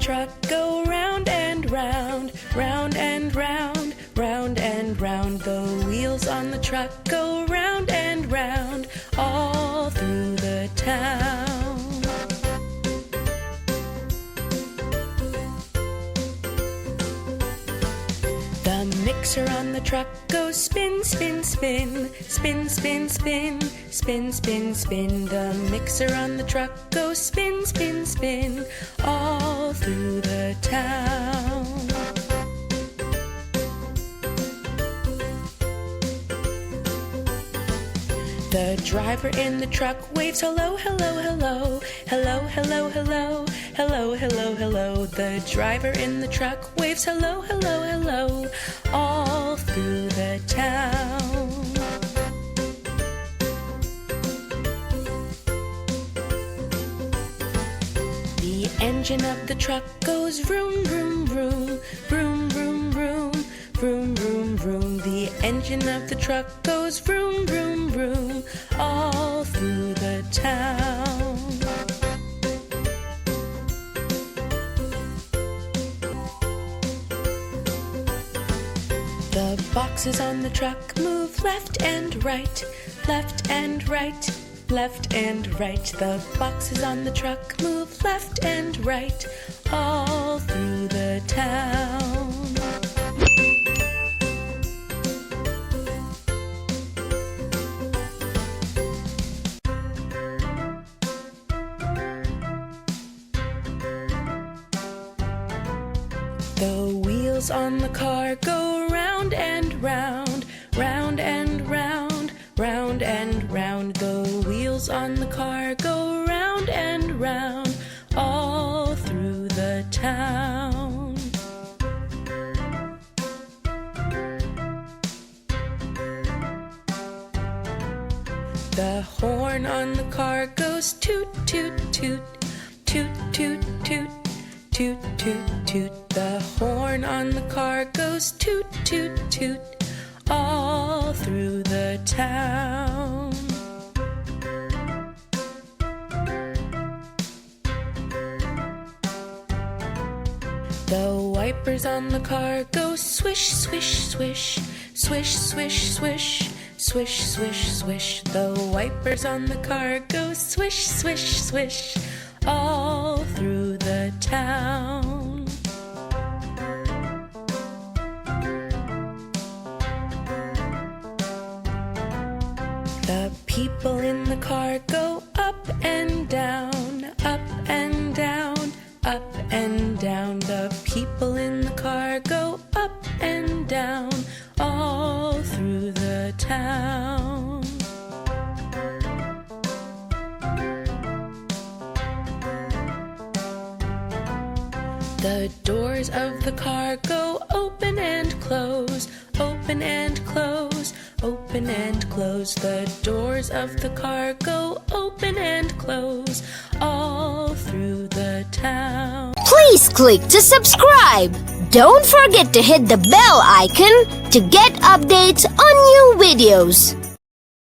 truck go round and round, round and round, round and round. The wheels on the truck go round and round, all through the town. The mixer on the truck goes spin, spin, spin, spin, spin, spin, spin, spin, spin. The mixer on the truck goes spin, spin, spin, all through the town. The driver in the truck waves hello, hello, hello, hello, hello, hello, hello, hello, hello. The driver in the truck waves hello, hello, hello, all through the town. The engine of the truck goes vroom, vroom, vroom, vroom, vroom, vroom, vroom, vroom, vroom. The engine of the truck goes vroom, vroom, vroom, all through the town. The boxes on the truck move left and right, left and right, left and right. The boxes on the truck move left and right, all through the town. The wheels on the car go round and round, round and round, round and round. The wheels on the car go round and round, all through the town. The horn on the car goes toot, toot, toot, toot, toot, toot, toot, toot, toot. The horn on the car goes toot, toot, toot, all through the town. The wipers on the car go swish, swish, swish, swish, swish, swish, swish, swish, swish. The wipers on the car go swish, swish, swish, all through the town. The people in the car go up and down, up and down, up and down. The people in the car go up and down, all through the town. The doors of the car go open and close, open and close, open and close. The doors of the car go open and close, all through the town. Please click to subscribe. Don't forget to hit the bell icon to get updates on new videos.